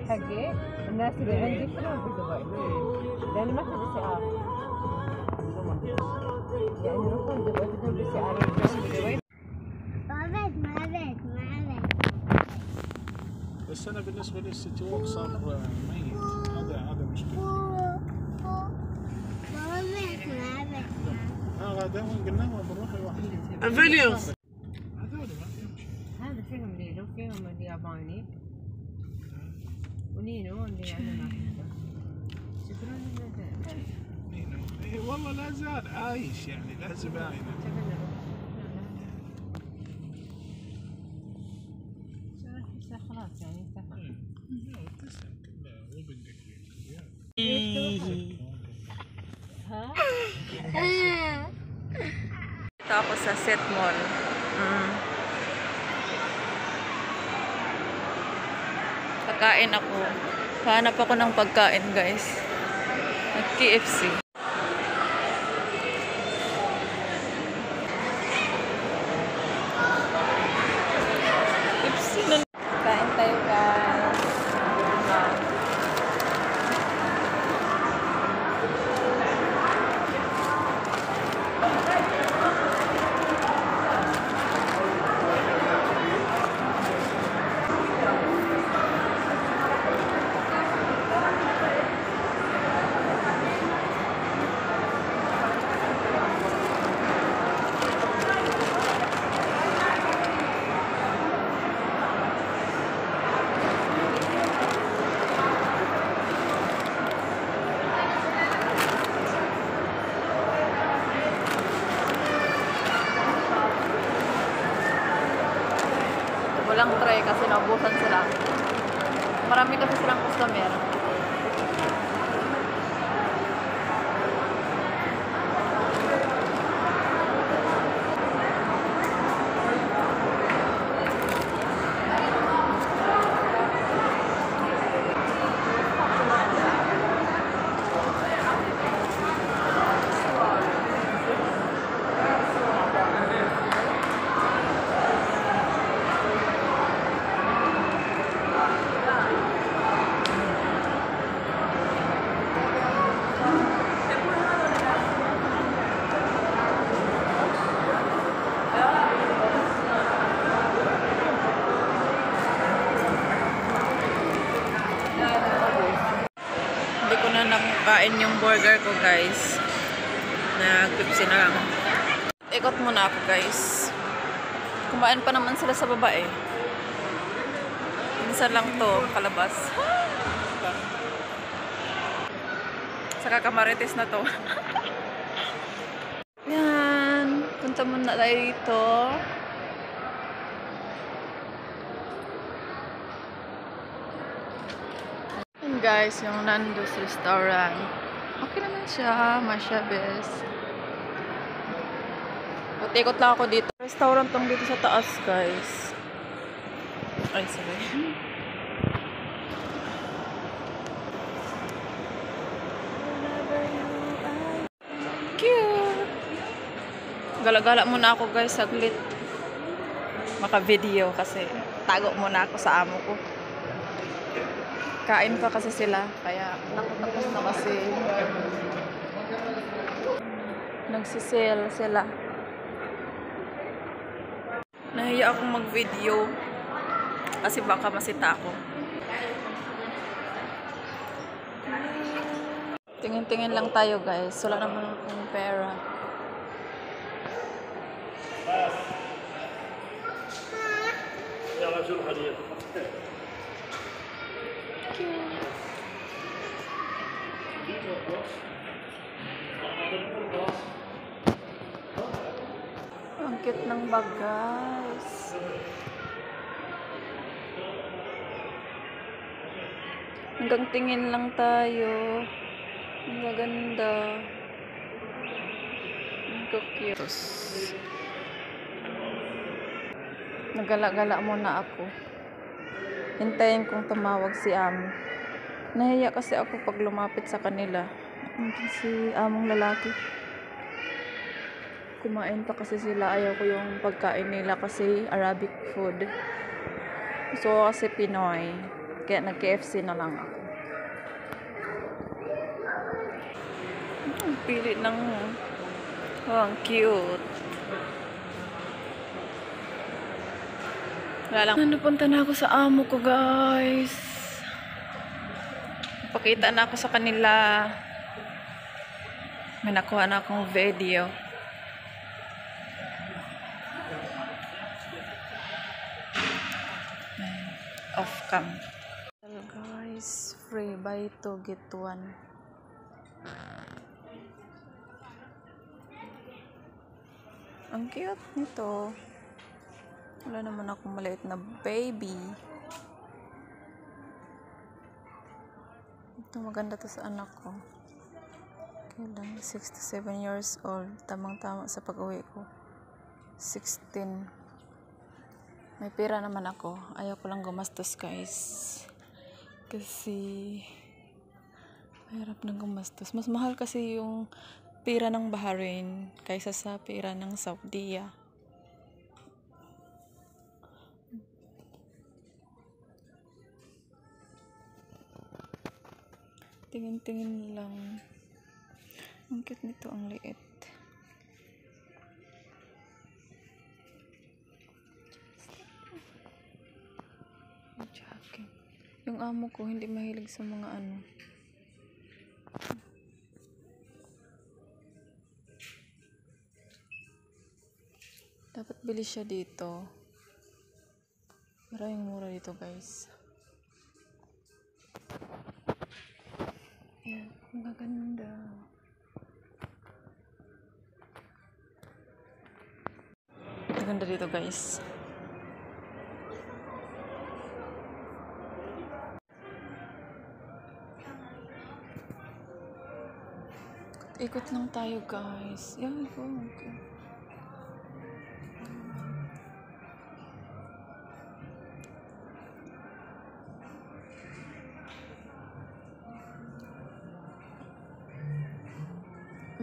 حقي الناس اللي عندي كلهم في دبي لأن ما في سعر يعني نروح دبي بدون سعر دبي بس أنا بالنسبة لي السيتي ووك صار ميت. هذا مشكلة. غدا وين قلنا ما بنروح الواحد. فيديوز هذول ما فيهم شيء. هذا فيهم ليلو فيهم الياباني ونينو اللي عندنا احنا. شكرا لله. نينو إيه والله لا زال عايش يعني لا زباينه. خلاص يعني انتهى. تسلم كله وبندك Tapos sa Set Mall. Pagkain ako. Hanap ako ng pagkain, guys. Nag-KFC. KFC na. Kain tayo, guys. Walang tray kasi naubusan sila. Marami kasi silang customer. Hindi ko na nakain yung burger ko, guys. Nag-KFC na lang. Ikot muna ako, guys. Kumain pa naman sila sa baba eh. Minsan lang to, kalabas. Saka kamarites na to. Yan. Punta muna tayo dito. Guys, yung Nando's restaurant. Okay naman siya, masyabes. Ikot lang ako dito. Restaurant tong dito sa taas, guys. Ay, sorry. Cute! Gala-gala muna ako, guys, saglit. Maka-video kasi tago muna ako sa amo ko. Kain pa kasi sila, kaya nakatapos na kasi nagsisale sila. Nahiya akong mag-video kasi baka masita ako. Tingin-tingin lang tayo, guys. Wala naman akong pera. Ang cute ng bag, guys. Hanggang tingin lang tayo. Ang gaganda. Ang cute. Nagala-gala muna ako. Hintayin kong tumawag si amo. Nahiya kasi ako pag lumapit sa kanila. Si among lalaki. Kumain pa kasi sila. Ayaw ko yung pagkain nila kasi Arabic food. Gusto ko kasi Pinoy. Kaya nag-KFC na lang ako. Ang pili ng... Oh, ang cute. Wala lang. Napunta na ako sa amo ko, guys. Pakita na ako sa kanila. May nakuha na akong video. Off cam. Hello guys, free buy 2 get 1. Ang cute nito. Wala naman akong maliit na baby. Ito maganda to sa anak ko. Kailan 6 to 7 years old. Tamang-tama sa pag-uwi ko. 16. May pera naman ako. Ayaw ko lang gumastos, guys. Kasi mahirap nang gumastos. Mas mahal kasi yung pera ng Bahrain kaysa sa pera ng Saudi. Tingin-tingin lang. Ang cute nito, ang liit. Yung amo ko hindi mahilig sa mga ano. Dapat bili siya dito. Maraming mura dito, guys. Yan, ang gaganda. Ang ganda dito, guys. Ikot lang tayo, guys. Yan, okay.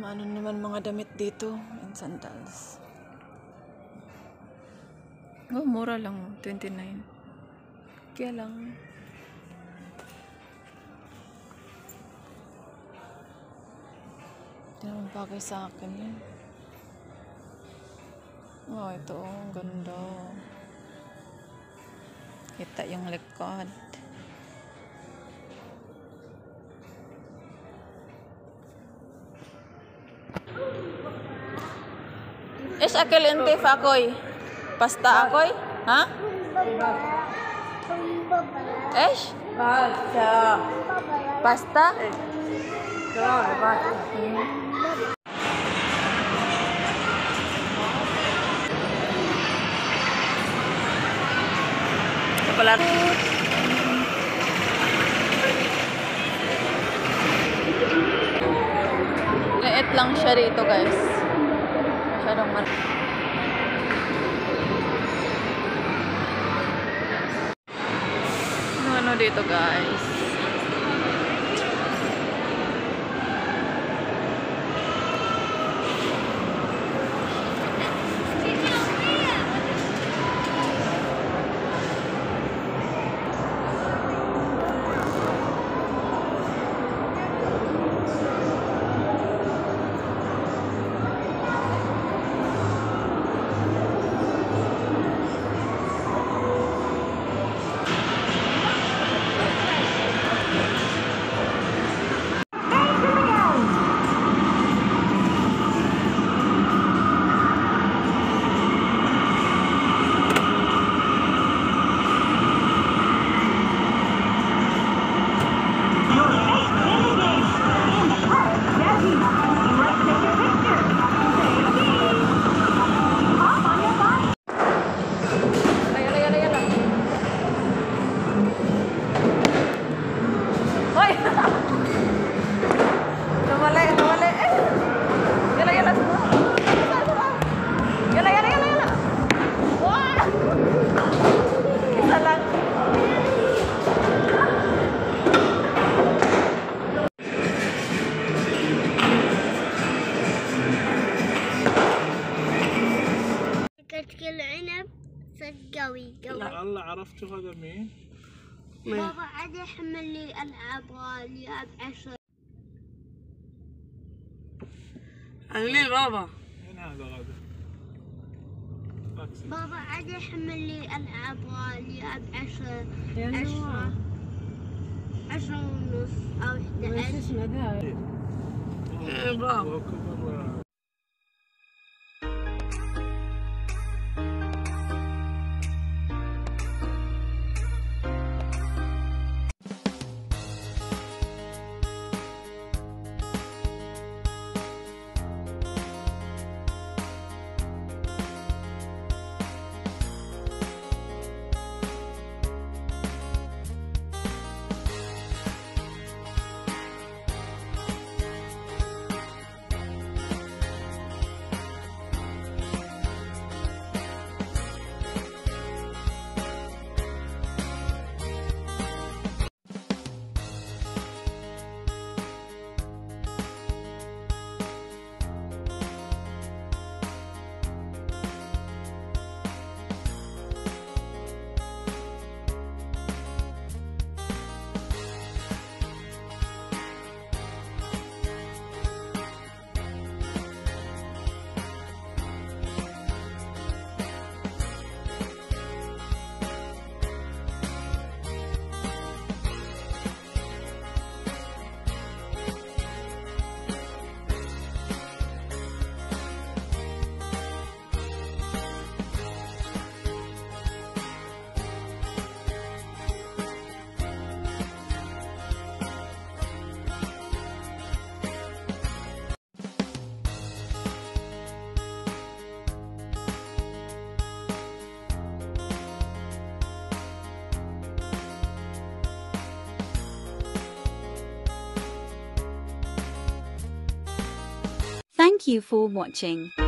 Maano naman mga damit dito and sandals. Oh, mura lang. 29. Kaya lang hindi naman bagay sa akin yun. Oh, ito. Ang ganda. Kita yung likod. Is akil intif akoy. Pasta akoy? Ha? Ish? Pasta. Pasta? Pala. Liit lang siya rito, guys. Masyadong ano dito, guys. كتك العنب صدقوي قوي هلا عرفتوا هذا مين؟ بابا عاد يحمل لي ألعاب غالية ب10. الليل بابا. من هذا غدا؟ تاكسي. بابا عاد يحمل لي ألعاب غالية ب10 يا نواف 10 ونص أو وش 11. اسمه ذا؟ بابا. وهو كبر. Thank you for watching.